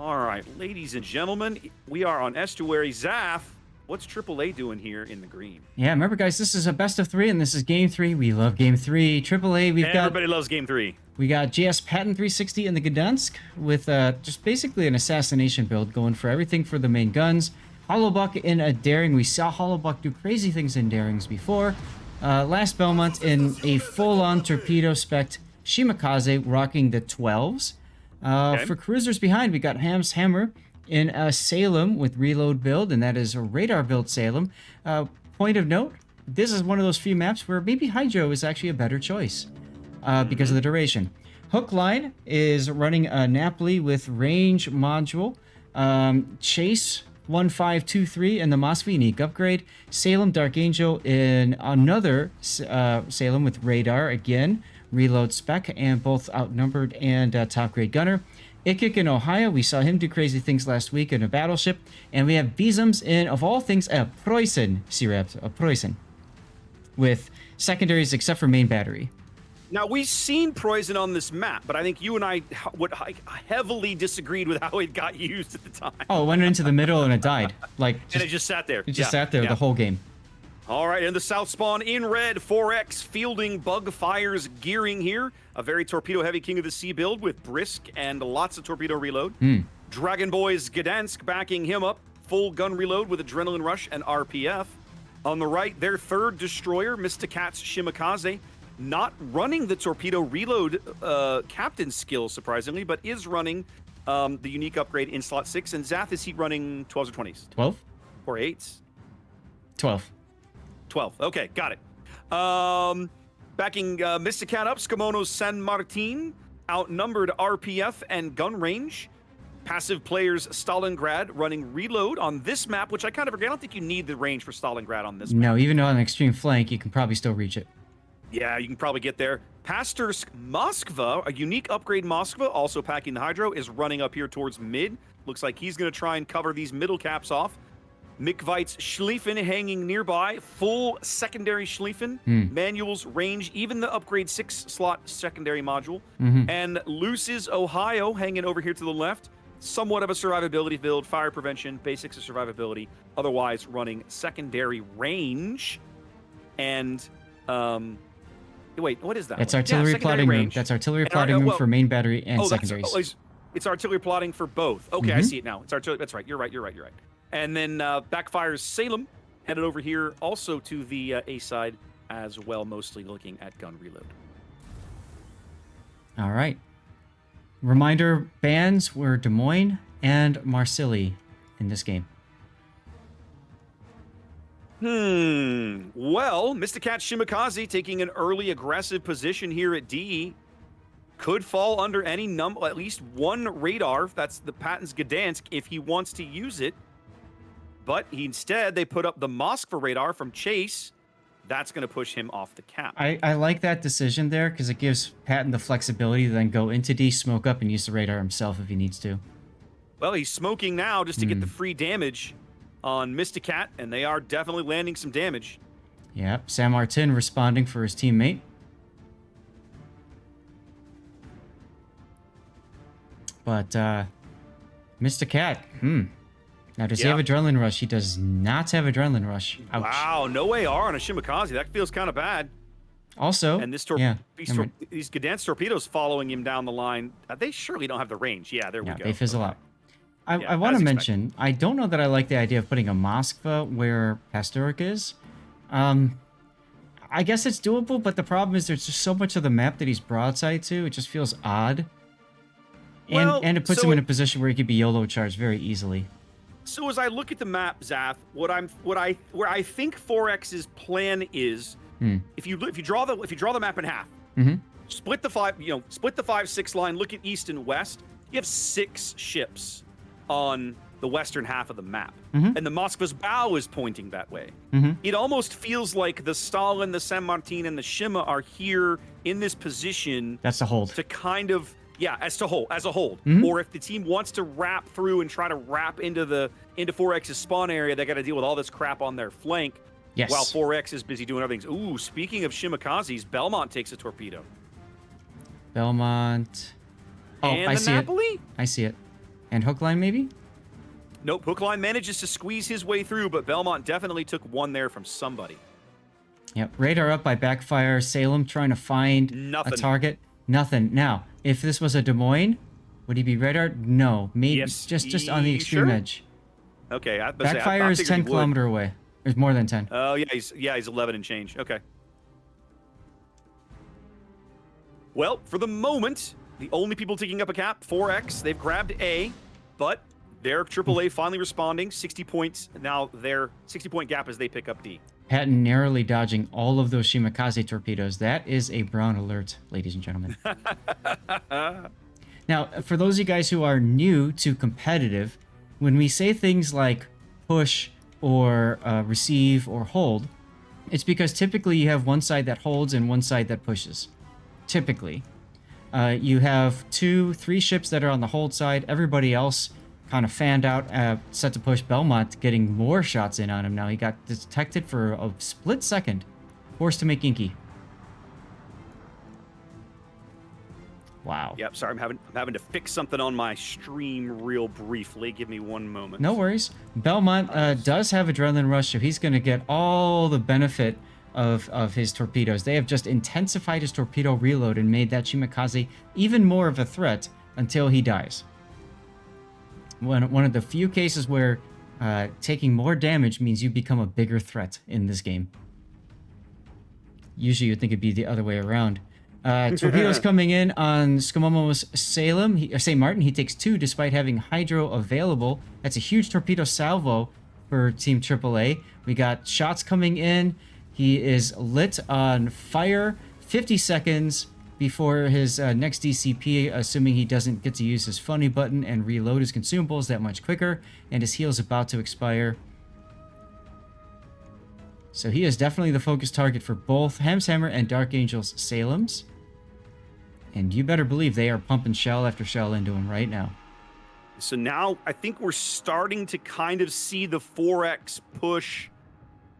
All right, ladies and gentlemen, we are on Estuary. Zaf, what's AAA doing here in the green? Yeah, remember, guys, this is a best of 3, and this is Game 3. We love Game 3. AAA, Everybody loves Game 3. We got GS Patton 360 in the Gdansk with just basically an assassination build going for everything for the main guns. Hollowbuck in a Daring. We saw Hollowbuck do crazy things in Darings before. Last Belmont in a full-on torpedo spec Shimakaze rocking the 12s. Okay. For cruisers behind, we got Ham's Hammer in a Salem with reload build, and that is a radar build Salem. Point of note, this is one of those few maps where maybe Hydro is actually a better choice because of the duration. Hookline is running a Napoli with range module. Chase 1523 and the Mosfet unique upgrade. Salem Dark Angel in another Salem with radar again, reload spec, and both outnumbered and top grade gunner. Ikik in Ohio, we saw him do crazy things last week in a battleship. And we have Beesums in, of all things, a Preußen SeaRaptor, a Preußen, with secondaries except for main battery. Now, we've seen Preußen on this map, but I think you and I heavily disagreed with how it got used at the time. Oh, it went into the middle and it died. And it just sat there. It just sat there the whole game. All right, and the South Spawn in red, 4X fielding bug fires gearing here. A very torpedo-heavy King of the Sea build with brisk and lots of torpedo reload. Dragon Boys Gdansk backing him up. Full gun reload with Adrenaline Rush and RPF. On the right, their third destroyer, Mr. Cat's Shimakaze. Not running the torpedo reload captain skill, surprisingly, but is running the unique upgrade in slot 6. And Zath, is he running 12s or 20s? 12? Or 8s? 12. 12. Okay, got it. Backing Mr. Cat up, Skamono San Martin, outnumbered RPF and gun range. Passive players Stalingrad running reload on this map, which I kind of forget. I don't think you need the range for Stalingrad on this map. No, even on an extreme flank, you can probably still reach it. Yeah, you can probably get there. Pastorsk Moskva, a unique upgrade Moskva, also packing the Hydro, is running up here towards mid. Looks like he's going to try and cover these middle caps off. Mikvite's Schlieffen hanging nearby. Full secondary Schlieffen. Manuals, range, even the upgrade 6-slot secondary module. And Luce's Ohio hanging over here to the left. Somewhat of a survivability build, fire prevention, basics of survivability. Otherwise running secondary range. And, wait, what is that? It's artillery plotting room. That's artillery plotting room for main battery and secondaries. It's artillery plotting for both. Okay, I see it now. It's artillery. That's right. You're right. And then backfires Salem, headed over here also to the A side as well, mostly looking at gun reload. All right. Reminder, bans were Des Moines and Marseille in this game. Well, Mr. Cat Shimakaze taking an early aggressive position here at D. Could fall under any at least one radar. That's the Patton's Gdansk if he wants to use it. But instead, they put up the Moskva radar from Chase. That's going to push him off the cap. I like that decision there because it gives Patton the flexibility to then go into D, smoke up, and use the radar himself if he needs to. Well, he's smoking now just to get the free damage on Mr. Cat, and they are definitely landing some damage. Yep, San Martin responding for his teammate. But Mr. Cat, Now, does he have Adrenaline Rush? He does not have Adrenaline Rush. Ouch. Wow, no AR on a Shimakaze. That feels kind of bad. Also, and these Gdansk torpedoes following him down the line, they surely don't have the range. Yeah, there we go. They fizzle out. I want to mention, I don't know that I like the idea of putting a Moskva where Pastorsk is. I guess it's doable, but the problem is there's just so much of the map that he's broadside to. It just feels odd. And it puts him in a position where he could be YOLO charged very easily. So as I look at the map, Zath, where I think 4X's plan is, if you draw the map in half, split the 5-6 line, look at east and west, you have 6 ships on the western half of the map, and the Moskva's bow is pointing that way. It almost feels like the Stalin, the San Martin, and the Shima are here in this position. That's the hold to kind of. Yeah, as a hold. Or if the team wants to wrap through and try to wrap into 4X's spawn area, they got to deal with all this crap on their flank. Yes. While 4X is busy doing other things. Ooh, speaking of Shimakazes, Belmont takes a torpedo. Belmont. Oh, and I the see Napoli? it. I see it. And hook line, maybe? Nope, hook line manages to squeeze his way through, but Belmont definitely took one there from somebody. Yep, radar up by backfire. Salem trying to find Nothing. a target. Nothing. Now, if this was a Des Moines, would he be radar? No, maybe Yes, just on the extreme sure? edge. Okay, I Backfire is figured 10 he would. kilometer away. There's more than 10. Oh, yeah, he's 11 and change. Okay. Well, for the moment, the only people taking up a cap, 4X, they've grabbed A, but their AAA finally responding, 60 points. Now their 60-point gap as they pick up D. Patton narrowly dodging all of those Shimakaze torpedoes. That is a brown alert, ladies and gentlemen. Now, for those of you guys who are new to competitive, when we say things like push or receive or hold, it's because typically you have one side that holds and one side that pushes. Typically. You have 2-3 ships that are on the hold side. Everybody else kind of fanned out, set to push. Belmont getting more shots in on him now. He got detected for a split second. Forced to make inky. Wow. Yep, sorry, I'm having to fix something on my stream real briefly. Give me one moment. No worries. Belmont does have adrenaline rush, so he's going to get all the benefit of his torpedoes. They have just intensified his torpedo reload and made that Shimakaze even more of a threat until he dies. One of the few cases where taking more damage means you become a bigger threat in this game. Usually you'd think it'd be the other way around. Torpedoes coming in on Skamomo's St. Martin. He takes 2 despite having hydro available. That's a huge torpedo salvo for Team AAA. We got shots coming in. He is lit on fire. 50 seconds before his next DCP, assuming he doesn't get to use his funny button and reload his consumables that much quicker, and his heal's about to expire. So he is definitely the focus target for both Hammer and Dark Angel's Salems. And you better believe they are pumping shell after shell into him right now. So now I think we're starting to kind of see the 4X push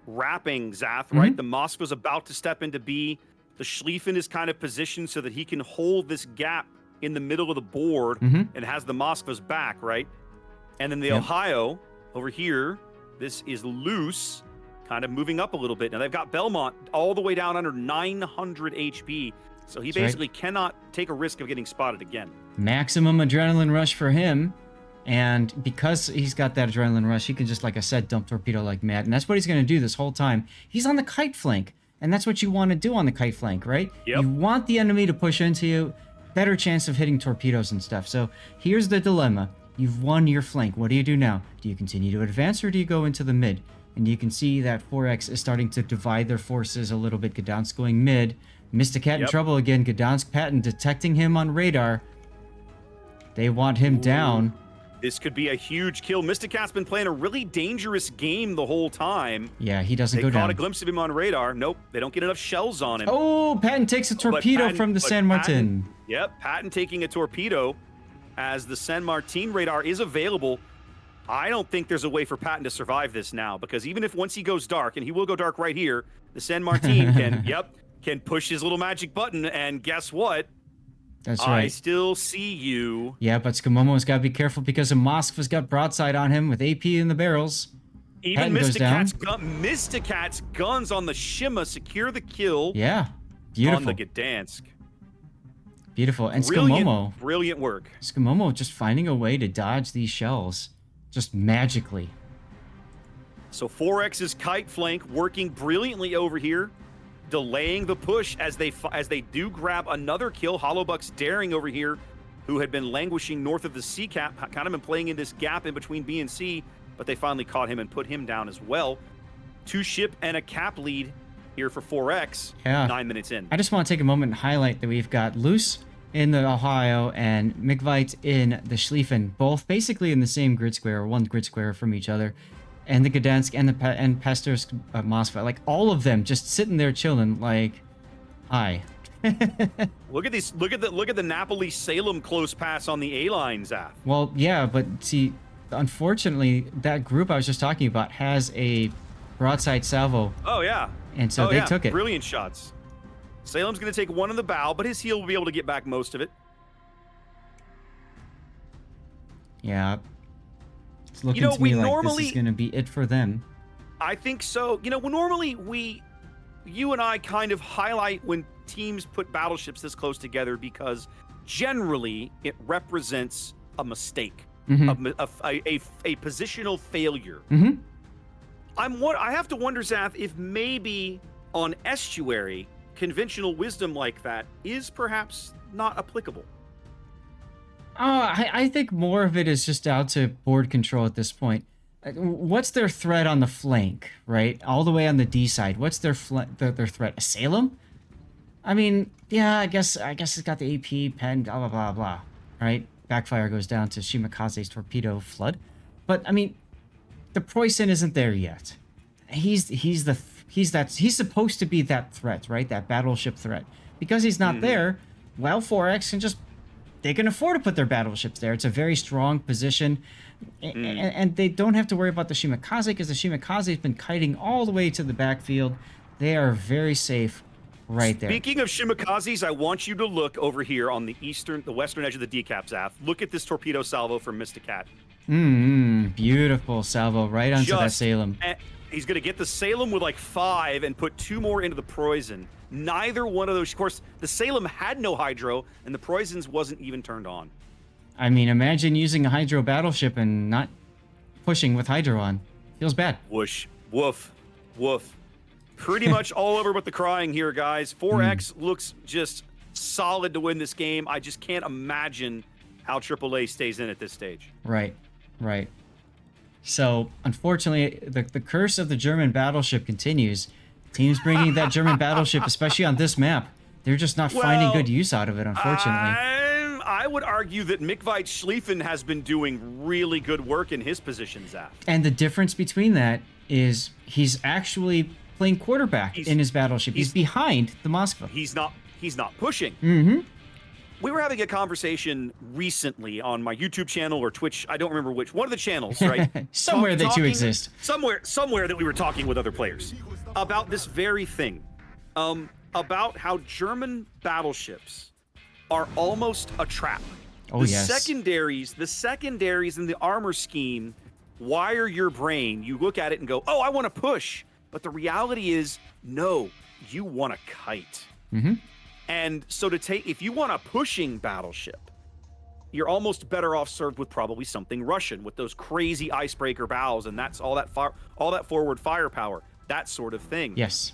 wrapping, Zath, right? The Moskva's about to step into B. The Schlieffen is kind of positioned so that he can hold this gap in the middle of the board and has the Moskva's back, right? And then the Ohio over here, this is loose, kind of moving up a little bit. Now they've got Belmont all the way down under 900 HP. So he basically cannot take a risk of getting spotted again. Maximum adrenaline rush for him. And because he's got that adrenaline rush, he can just, like I said, dump torpedo like mad. And that's what he's going to do this whole time. He's on the kite flank. And that's what you want to do on the kite flank, right? Yep. You want the enemy to push into you. Better chance of hitting torpedoes and stuff. So here's the dilemma. You've won your flank. What do you do now? Do you continue to advance or do you go into the mid? And you can see that 4X is starting to divide their forces a little bit. Gdansk going mid. Mysticat in trouble again. Gdansk Patton detecting him on radar. They want him down. This could be a huge kill. Mysticat's been playing a really dangerous game the whole time. Yeah, he doesn't go down. They caught a glimpse of him on radar. Nope, they don't get enough shells on him. Oh, Patton takes a torpedo from the San Martin. Patton taking a torpedo as the San Martin radar is available. I don't think there's a way for Patton to survive this now, because even if once he goes dark, and he will go dark right here, the San Martin can push his little magic button, and guess what? That's right. I still see you. Yeah, but Skamomo's got to be careful because the Moskva's got broadside on him with AP in the barrels. Even Mysticat's guns on the Shima secure the kill. Yeah, beautiful. On the Gdansk. Beautiful. And Skamomo. Brilliant work. Skamomo just finding a way to dodge these shells. Just magically. So 4X's kite flank working brilliantly over here. Delaying the push as they do grab another kill. Hollowbuck's daring over here, who had been languishing north of the C cap, kind of been playing in this gap in between B and C, but they finally caught him and put him down as well. 2 ship and a cap lead here for 4X. Yeah. 9 minutes in. I just want to take a moment and highlight that we've got Luce in the Ohio and Mikvite in the Schlieffen, both basically in the same grid square, or one grid square from each other. And the Gdansk and Pastorsk Moskva, like all of them just sitting there chilling, like, hi. Look at these. Look at the Napoli Salem close pass on the A line, Zaf. Well, yeah, but see, unfortunately, that group I was just talking about has a broadside salvo. Oh yeah. And so they took it. Brilliant shots. Salem's going to take one in the bow, but his heel will be able to get back most of it. Yeah. It's looking You know, to me we like this is normally, going to be it for them. I think so. You know, normally you and I kind of highlight when teams put battleships this close together because generally it represents a mistake, Mm-hmm. a positional failure. Mm-hmm. I have to wonder, Zath, if maybe on estuary, conventional wisdom like that is perhaps not applicable. I think more of it is just down to board control at this point. What's their threat on the flank, right? All the way on the D side. What's their their threat? A Salem? I mean, yeah, I guess it's got the AP pen, blah blah blah blah, right? Backfire goes down to Shimakaze's torpedo flood, but I mean, the Preußen isn't there yet. He's supposed to be that threat, right? That battleship threat. Because he's not there, well, 4X can just they can afford to put their battleships there. It's a very strong position, and they don't have to worry about the Shimakaze because the Shimakaze has been kiting all the way to the backfield. They are very safe right there. Speaking of Shimakazes, I want you to look over here on the western edge of the decap, Zaf. Look at this torpedo salvo from Mr. Cat. Beautiful salvo right onto that Salem. He's going to get the Salem with like 5 and put 2 more into the Preußen. Neither one of those, of course, the Salem had no hydro, and the Preußens wasn't even turned on. I mean, imagine using a hydro battleship and not pushing with hydro on. Feels bad. Whoosh. Woof. Woof. Pretty much all over but the crying here, guys. 4X looks just solid to win this game. I just can't imagine how AAA stays in at this stage. Right. Right. So, unfortunately, the curse of the German battleship continues. Teams bringing that German battleship, especially on this map, they're just not finding good use out of it, unfortunately. I would argue that Mikvite Schlieffen has been doing really good work in his position, Zaf. And the difference between that is he's actually playing quarterback in his battleship. He's behind the Moskva. He's not pushing. Mm-hmm. We were having a conversation recently on my YouTube channel or Twitch. I don't remember which. One of the channels, right? Somewhere that you exist. Somewhere that we were talking with other players about this very thing. About how German battleships are almost a trap. Oh, yes. The secondaries in the armor scheme wire your brain. You look at it and go, oh, I want to push. But the reality is, no, you want to kite. Mm-hmm. And so if you want a pushing battleship, you're almost better off served with probably something Russian with those crazy icebreaker bows, and that's all that forward firepower, that sort of thing. Yes.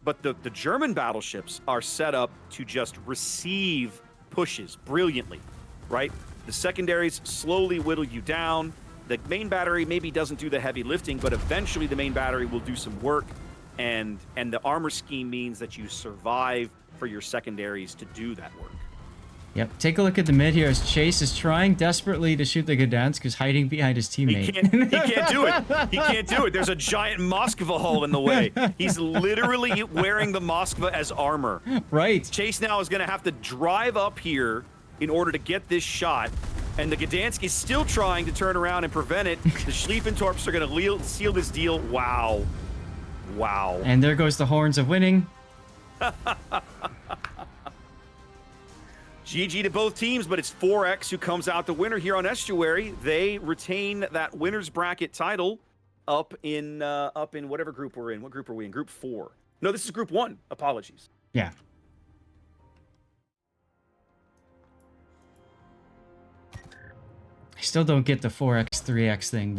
But the German battleships are set up to just receive pushes brilliantly, right? The secondaries slowly whittle you down. The main battery maybe doesn't do the heavy lifting, but eventually the main battery will do some work. And the armor scheme means that you survive for your secondaries to do that work. Yep. Take a look at the mid here as Chase is trying desperately to shoot the Gdansk, who's hiding behind his teammate. He can't do it. He can't do it. There's a giant Moskva hull in the way. He's literally wearing the Moskva as armor. Right. Chase now is going to have to drive up here in order to get this shot. And the Gdansk is still trying to turn around and prevent it. The Schlieffentorps are going to seal this deal. Wow. Wow. And there goes the horns of winning. GG to both teams, but it's 4X who comes out the winner here on Estuary. They retain that winner's bracket title up in whatever group we're in. What group are we in? Group 4. No, this is Group 1. Apologies. Yeah. I still don't get the 4X, 3X thing, but